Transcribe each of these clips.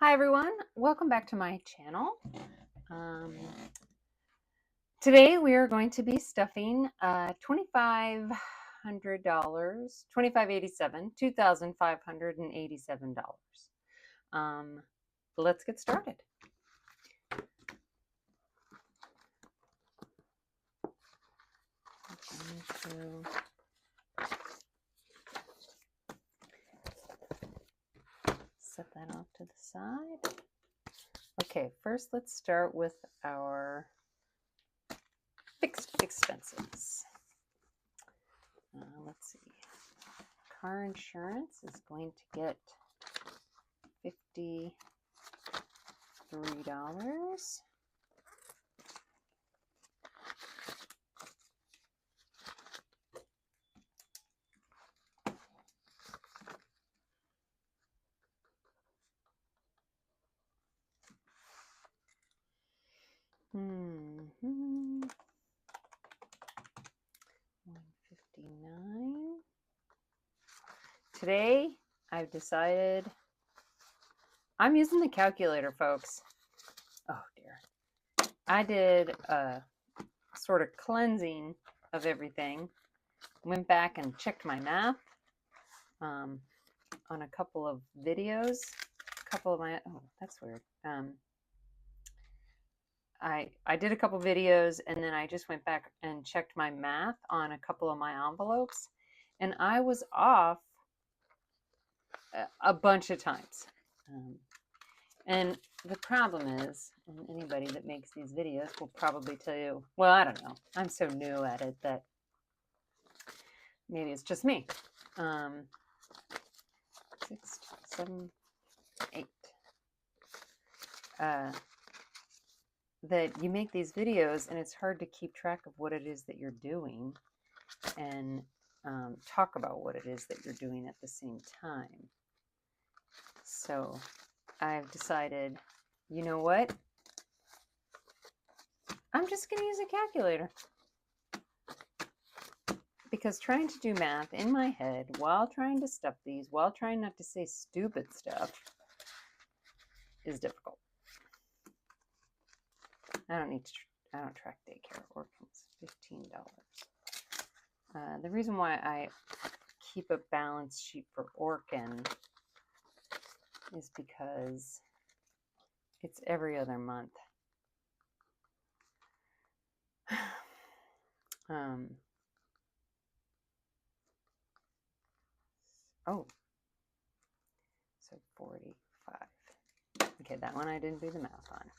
Hi everyone, welcome back to my channel. Um, Today we are going to be stuffing $2,500, $2,587, $2,587. Let's get started. Set that off to the side. Okay, first let's start with our fixed expenses. Let's see. Car insurance is going to get $53. $159. Today, I've decided I'm using the calculator, folks. Oh dear. I did a sort of cleansing of everything. Went back and checked my math on a couple of videos. Oh, that's weird. I did a couple videos and then I just went back and checked my math on a couple of my envelopes, and I was off a bunch of times. And the problem is, and anybody that makes these videos will probably tell you, well, I don't know, I'm so new at it that maybe it's just me. 6, 7, 8. That you make these videos and it's hard to keep track of what it is that you're doing and talk about what it is that you're doing at the same time. So I've decided, you know what? I'm just going to use a calculator. Because trying to do math in my head while trying to stuff these, while trying not to say stupid stuff, is difficult. I don't track daycare orphans. $15. The reason why I keep a balance sheet for Orkin is because it's every other month. Oh, so 45. Okay, that one I didn't do the math on.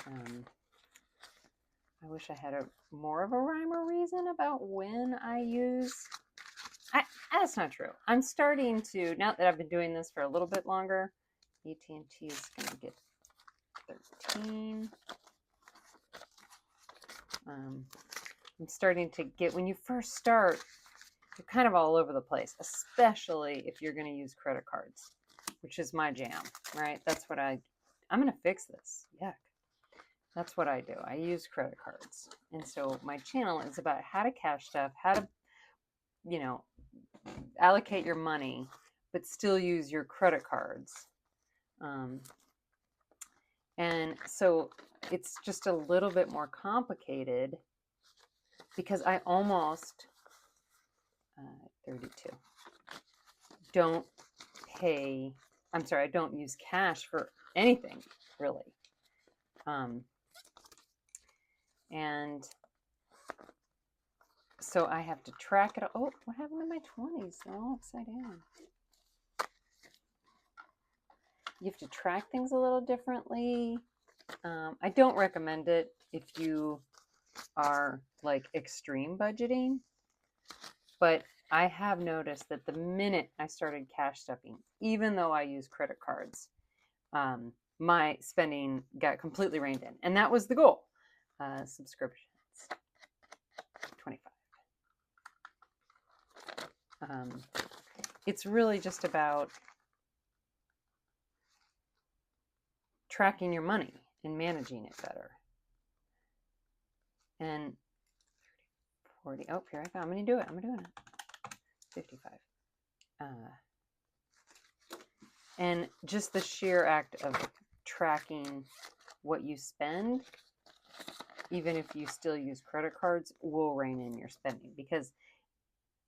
I wish I had more of a rhyme or reason about when I use. That's not true. I'm starting to, now that I've been doing this for a little bit longer, AT&T is going to get 13. I'm starting to get, when you first start, you're kind of all over the place, especially if you're going to use credit cards, which is my jam, right? That's what I'm going to fix this. Yuck. That's what I do. I use credit cards. And so my channel is about how to cash stuff, how to, allocate your money, but still use your credit cards. And so it's just a little bit more complicated because I almost, 32, I don't use cash for anything, really. And so I have to track it. Oh, what happened to my 20s? They're all upside down. You have to track things a little differently. I don't recommend it if you are like extreme budgeting, but I have noticed that the minute I started cash stuffing, even though I use credit cards, my spending got completely reined in, and that was the goal. Subscriptions, 25. It's really just about tracking your money and managing it better. And 40. Oh, here I go. I'm going to do it. 55. And just the sheer act of tracking what you spend, even if you still use credit cards, will rein in your spending, because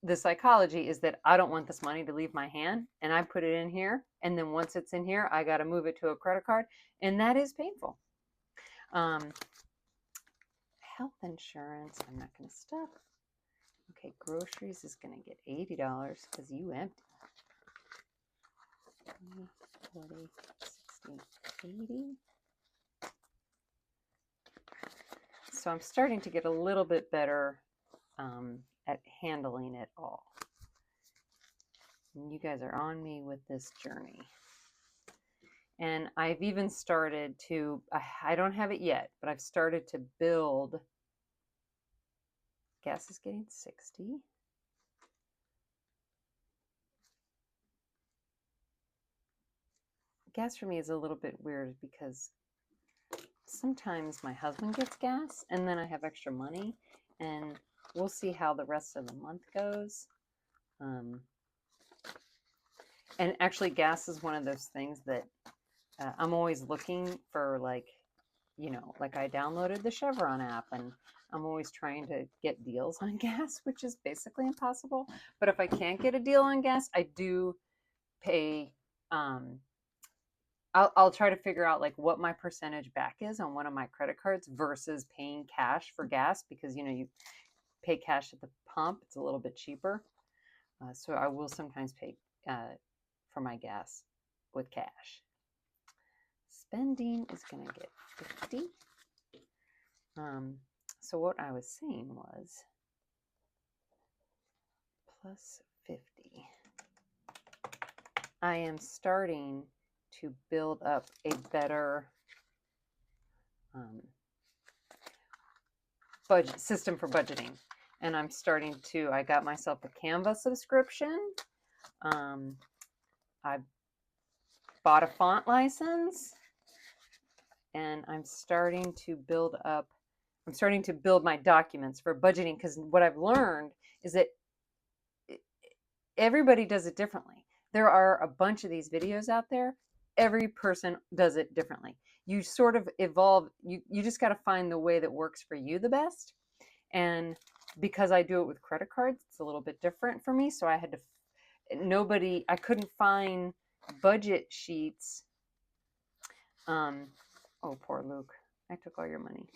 the psychology is that I don't want this money to leave my hand, and I put it in here, and then once it's in here, I got to move it to a credit card, and that is painful. Health insurance, I'm not going to stop. Okay, groceries is going to get $80 because you empty. 20, 40, 60, 80. So I'm starting to get a little bit better at handling it all. And you guys are on me with this journey. And I've even started to, I don't have it yet, but I've started to build. Gas is getting 60. Gas for me is a little bit weird because sometimes my husband gets gas and then I have extra money, and we'll see how the rest of the month goes. And actually, gas is one of those things that I'm always looking for, like, you know, like I downloaded the Chevron app and I'm always trying to get deals on gas, which is basically impossible. But if I can't get a deal on gas, I do pay. I'll try to figure out like what my percentage back is on one of my credit cards versus paying cash for gas, because, you know, you pay cash at the pump, it's a little bit cheaper. So I will sometimes pay for my gas with cash. Spending is going to get 50. So what I was saying was plus 50. I am starting to build up a better budget system for budgeting. And I'm starting to, I got myself a Canva subscription. I bought a font license, and I'm starting to build my documents for budgeting, because what I've learned is that everybody does it differently. There are a bunch of these videos out there. Every person does it differently. You sort of evolve. You just got to find the way that works for you the best. And because I do it with credit cards, it's a little bit different for me. So I had to, I couldn't find budget sheets. Oh, poor Luke. I took all your money.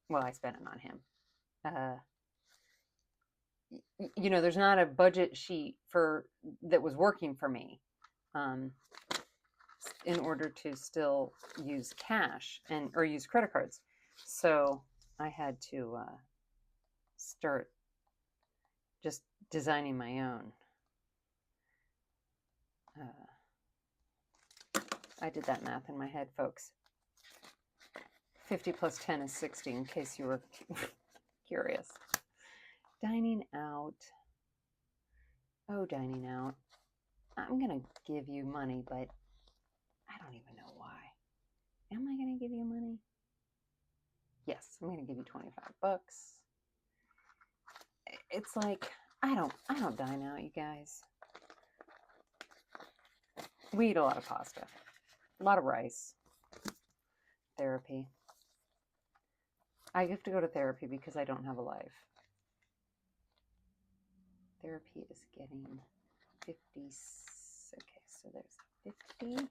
Well, I spent it on him. You know, there's not a budget sheet that was working for me in order to still use cash or use credit cards. So I had to start just designing my own. I did that math in my head, folks. 50 plus 10 is 60, in case you were curious. Dining out. Oh, dining out. I'm going to give you money, but I don't even know why. Am I going to give you money? Yes, I'm going to give you $25. It's like, I don't dine out, you guys. We eat a lot of pasta, a lot of rice. Therapy. I have to go to therapy because I don't have a life. Therapy is getting 50. Okay, so there's 50.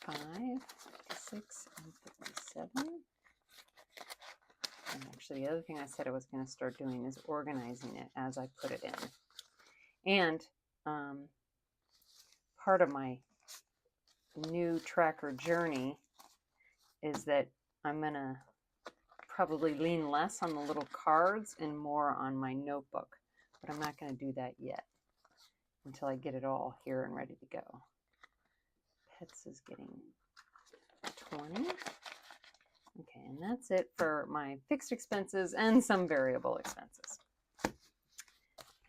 5, 56, and 57. And actually, the other thing I said I was going to start doing is organizing it as I put it in. And part of my new tracker journey is that I'm going to probably lean less on the little cards and more on my notebook. But I'm not going to do that yet until I get it all here and ready to go. Pets is getting 20. Okay, and that's it for my fixed expenses and some variable expenses.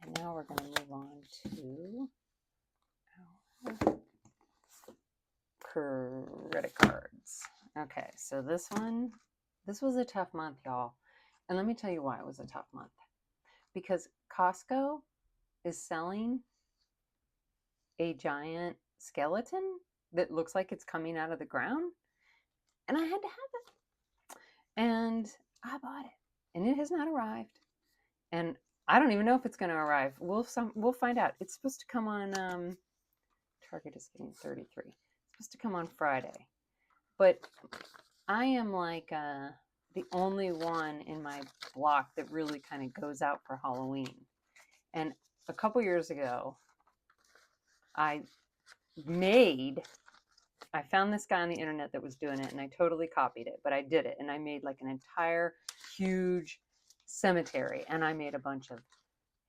And now we're going to move on to our credit cards. Okay, so this was a tough month, y'all. And let me tell you why it was a tough month. Because Costco is selling a giant skeleton that looks like it's coming out of the ground. And I had to have it. And I bought it. And it has not arrived. And I don't even know if it's going to arrive. We'll find out. It's supposed to come on, Target is getting 33. It's supposed to come on Friday. But I am like the only one in my block that really kind of goes out for Halloween. And a couple years ago, I found this guy on the internet that was doing it, and I totally copied it, but I did it. And I made like an entire huge cemetery, and I made a bunch of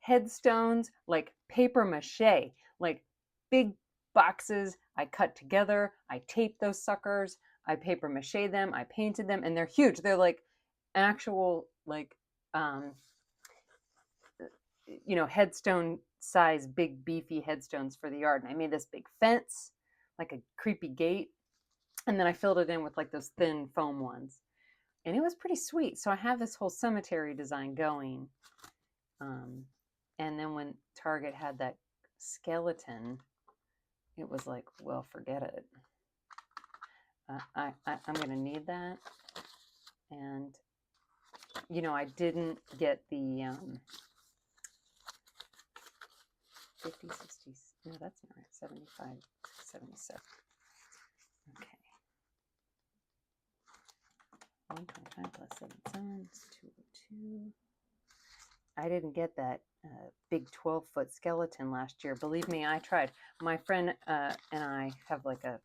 headstones, like paper mache, like big boxes I cut together. I taped those suckers. I paper mache them. I painted them, and they're huge. They're like actual, like, headstone size, big beefy headstones for the yard. And I made this big fence, like a creepy gate, and then I filled it in with like those thin foam ones, and it was pretty sweet. So I have this whole cemetery design going. And then when Target had that skeleton, it was like, well, forget it. I'm going to need that. And, I didn't get the 50, 60, no, that's not right, 75, 77. Okay. 125 plus 77 is 202. I didn't get that big 12-foot skeleton last year. Believe me, I tried. My friend and I have like a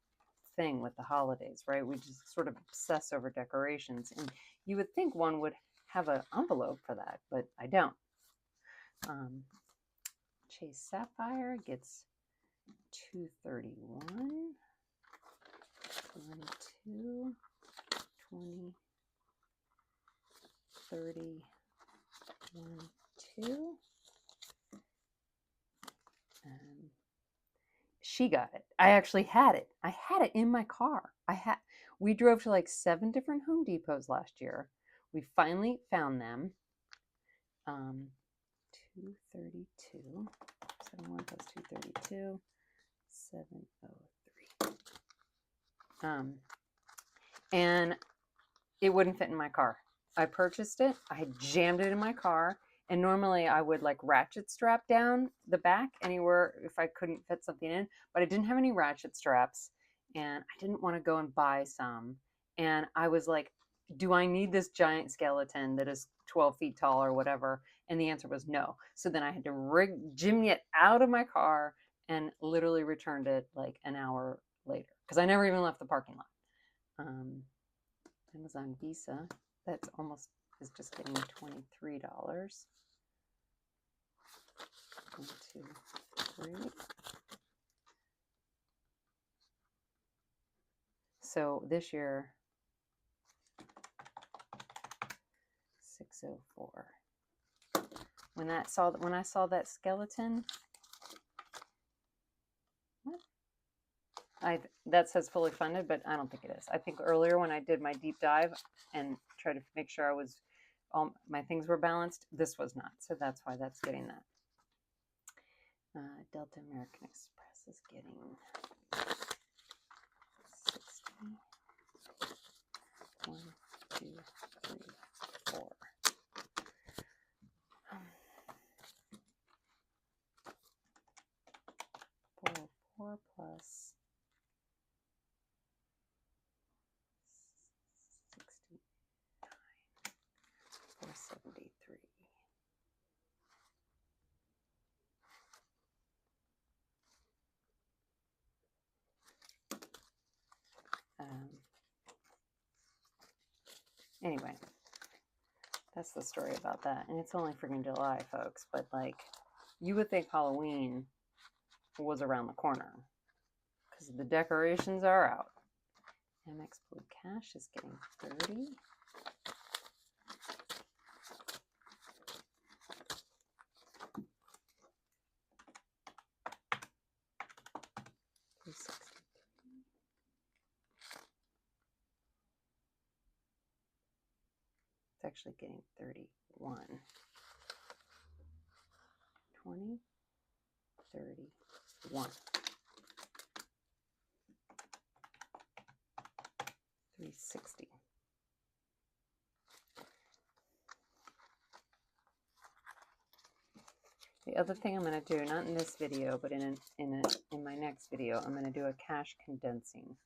thing with the holidays, right? We just sort of obsess over decorations. And you would think one would have an envelope for that, but I don't. Chase Sapphire gets 231, 22, 20, 30, 1, 2. She got it. I actually had it. I had it in my car. We drove to like 7 different Home Depots last year. We finally found them. 232, 71 plus 232, 703. And it wouldn't fit in my car. I purchased it. I had jammed it in my car. And normally I would like ratchet strap down the back anywhere if I couldn't fit something in, but I didn't have any ratchet straps, and I didn't want to go and buy some. And I was like, do I need this giant skeleton that is 12 feet tall or whatever? And the answer was no. So then I had to jimmy it out of my car and literally returned it like an hour later because I never even left the parking lot. Amazon Visa, that's almost is just getting $23. 1, 2, 3. So this year, 604. When I saw that skeleton, that says fully funded, but I don't think it is. I think earlier when I did my deep dive and tried to make sure all my things were balanced, this was not. So that's why that's getting that. Delta American Express is getting 60. 1, 2, 3, 4. 404 plus 69, 473. Anyway, that's the story about that. And it's only freaking July, folks. But like, you would think Halloween was around the corner because the decorations are out. Amex Blue Cash is getting 30. actually getting 31. 20, 31. 360. The other thing I'm going to do, not in this video, but in my next video, I'm going to do a cash condensing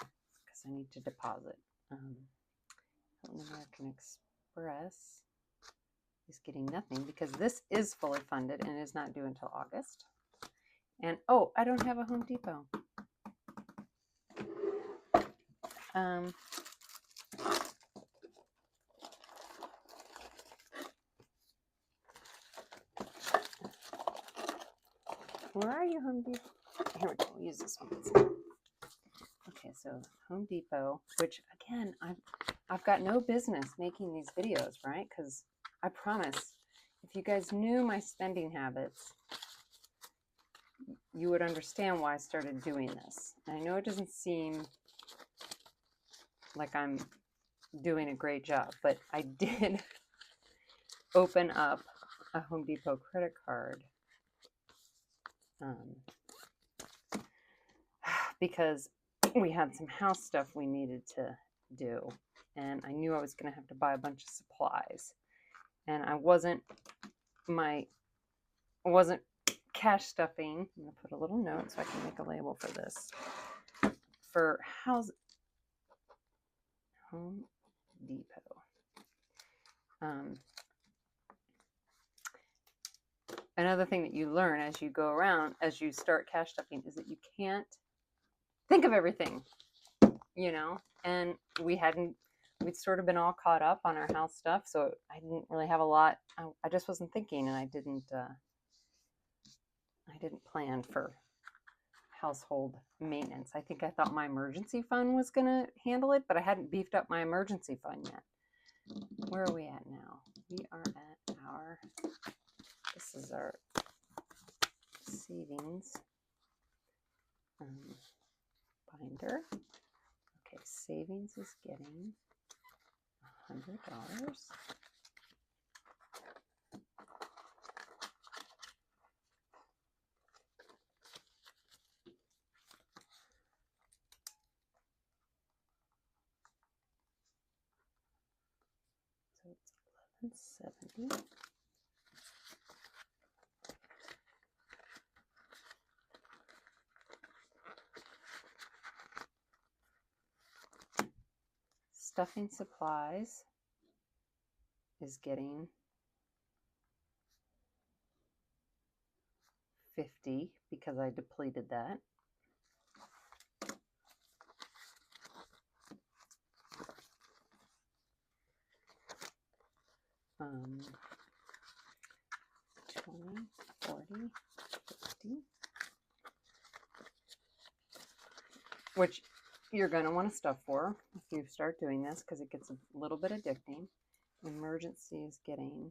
because I need to deposit. Hilton American Express is getting nothing because this is fully funded and is not due until August. And oh, I don't have a Home Depot. Where are you, Home Depot? Here we go. We'll use this one. Okay, so Home Depot, which again, I've got no business making these videos, right? Because I promise, if you guys knew my spending habits, you would understand why I started doing this. And I know it doesn't seem like I'm doing a great job, but I did open up a Home Depot credit card because we had some house stuff we needed to do, and I knew I was going to have to buy a bunch of supplies, and I wasn't cash stuffing. I'm going to put a little note so I can make a label for this. For Home Depot. Another thing that you learn as you go around, as you start cash stuffing, is that you can't think of everything, you know, and we'd sort of been all caught up on our house stuff, so I didn't really have a lot. I just wasn't thinking, and I didn't plan for household maintenance. I think I thought my emergency fund was going to handle it, but I hadn't beefed up my emergency fund yet. Where are we at now? We are at this is our savings binder. Okay, savings is getting $100. So it's $11.70. Stuffing supplies is getting $50 because I depleted that. $20, $40, $50, which you're going to want to stuff for if you start doing this because it gets a little bit addicting. Emergency is getting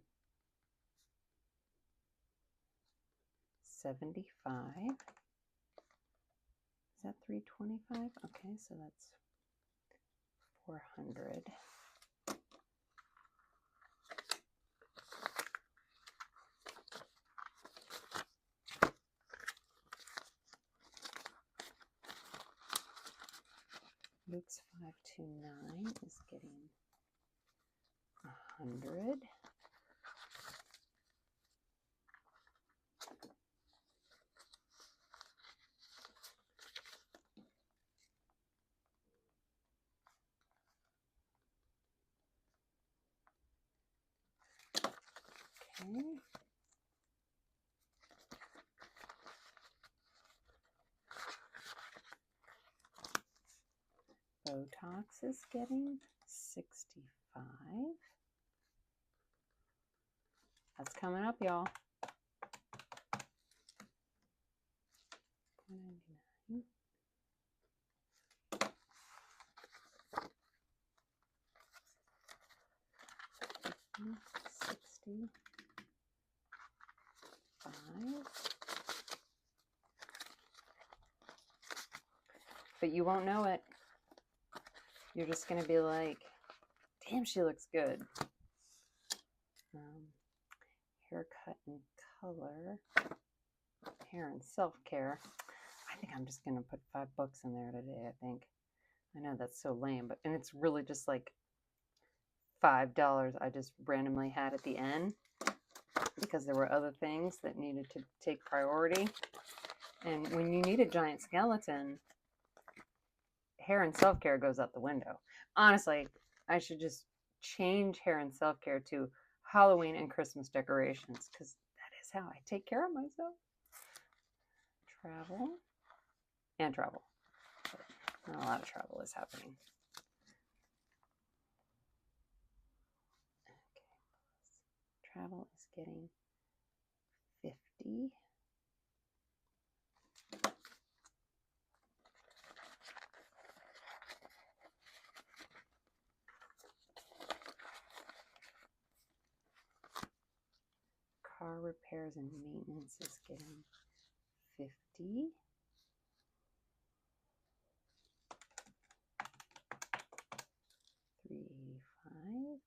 $75. Is that $325? Okay, so that's $400. Luke's 529 is getting 100. Okay. Botox is getting 65. That's coming up, y'all. $4.99. 65. But you won't know it. You're just going to be like, damn, she looks good. haircut and color, hair and self-care. I think I'm just going to put $5 in there today, I think. I know that's so lame, but, and it's really just like $5 I just randomly had at the end because there were other things that needed to take priority. And when you need a giant skeleton, hair and self-care goes out the window. Honestly, I should just change hair and self-care to Halloween and Christmas decorations because that is how I take care of myself. Travel and travel. But not a lot of travel is happening. Okay. Travel is getting 50. Car repairs and maintenance is getting 50. $385.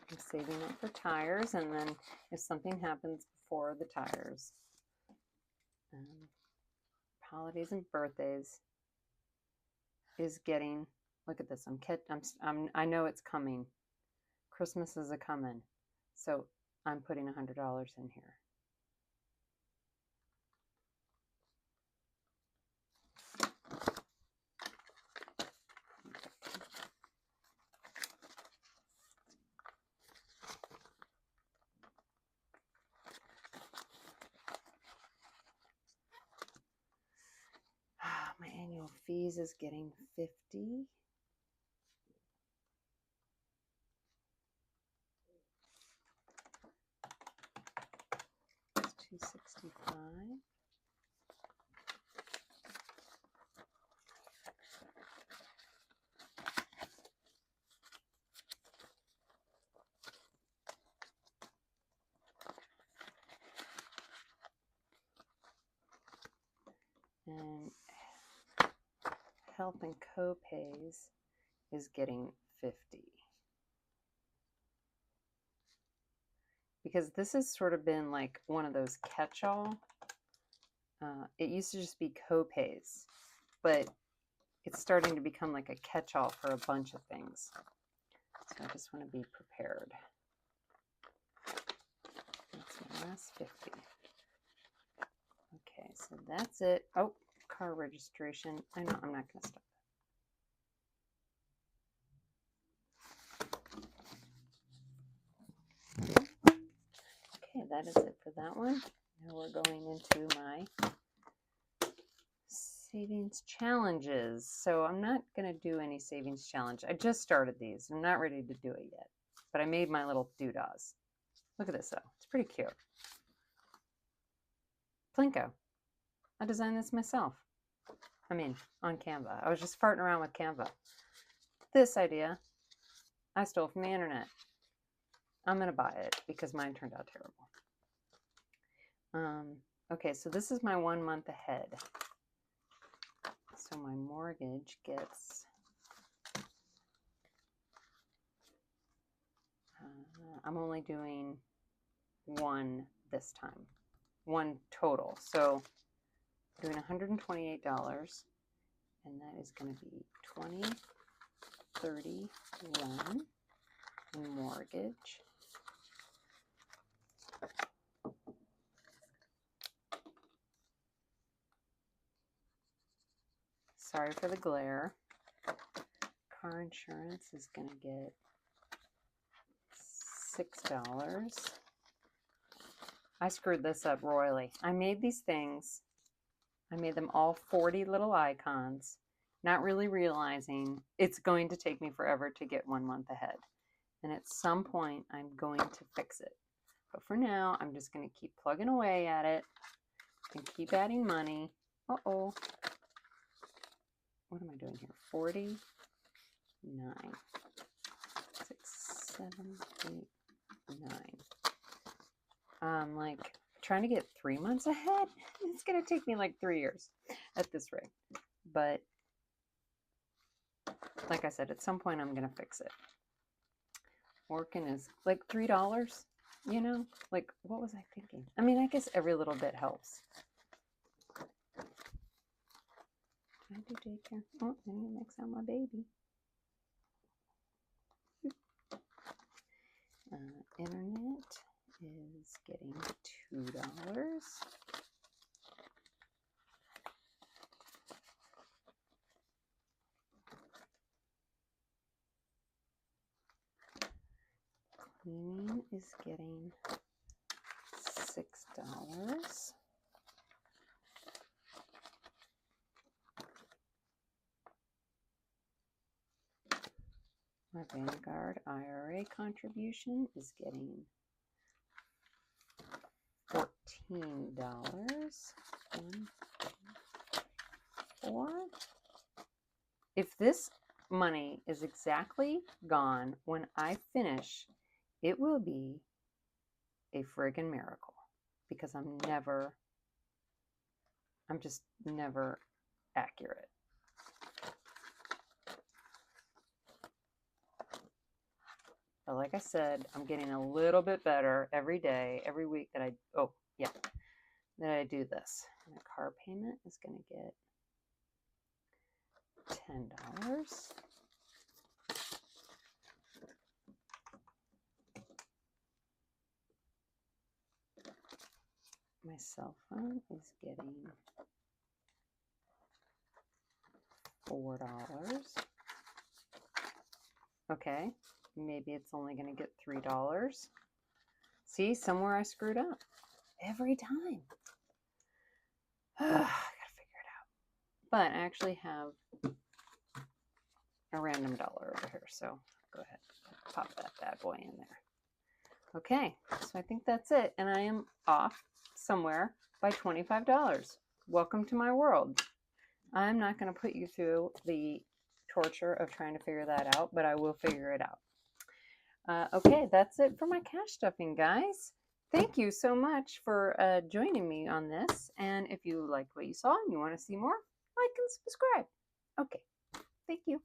I'm saving up for tires, and then if something happens before the tires, holidays and birthdays is getting. Look at this. I know it's coming. Christmas is a coming, so I'm putting $100 in here. My annual fees is getting 50. It's 265. And health and co-pays is getting 50. Because this has sort of been like one of those catch-all. It used to just be co-pays, but it's starting to become like a catch-all for a bunch of things. So I just want to be prepared. That's my last 50. Okay, so that's it. Oh, car registration. I know, I'm not going to stop that. Okay, that is it for that one. Now we're going into my savings challenges. So I'm not going to do any savings challenge. I just started these. I'm not ready to do it yet, but I made my little doodahs. Look at this though. It's pretty cute. Plinko. I designed this myself. I mean, on Canva. I was just farting around with Canva. This idea, I stole from the internet. I'm going to buy it because mine turned out terrible. Okay, so this is my 1 month ahead. So my mortgage gets, I'm only doing one this time, one total. So I'm doing $128, and that is going to be $20.31 in mortgage. Sorry for the glare. Car insurance is going to get $6. I screwed this up royally. I made these things. I made them all 40 little icons, not really realizing it's going to take me forever to get 1 month ahead. And at some point, I'm going to fix it. But for now, I'm just going to keep plugging away at it and keep adding money. Uh-oh. What am I doing here? 49, 6, 7, 8, 9. I'm like trying to get 3 months ahead. It's going to take me like 3 years at this rate. But like I said, at some point I'm going to fix it. Orkin is like $3, you know? Like, what was I thinking? I mean, I guess every little bit helps. I do daycare. Oh, I need to mix out my baby. Internet is getting $2. Cleaning is getting $6. My Vanguard IRA contribution is getting $14. 1, 2, 4. If this money is exactly gone when I finish, it will be a friggin' miracle, because I'm just never accurate. But like I said, I'm getting a little bit better every day, every week that I do this. My car payment is going to get $10. My cell phone is getting $4. Okay, maybe it's only going to get $3. See, somewhere I screwed up every time. I gotta figure it out. But I actually have a random dollar over here, so go ahead, pop that bad boy in there. Okay, so I think that's it, and I am off somewhere by $25. Welcome to my world. I'm not going to put you through the torture of trying to figure that out, but I will figure it out. Okay, that's it for my cash stuffing, guys. Thank you so much for joining me on this. And if you liked what you saw and you want to see more, like and subscribe. Okay, thank you.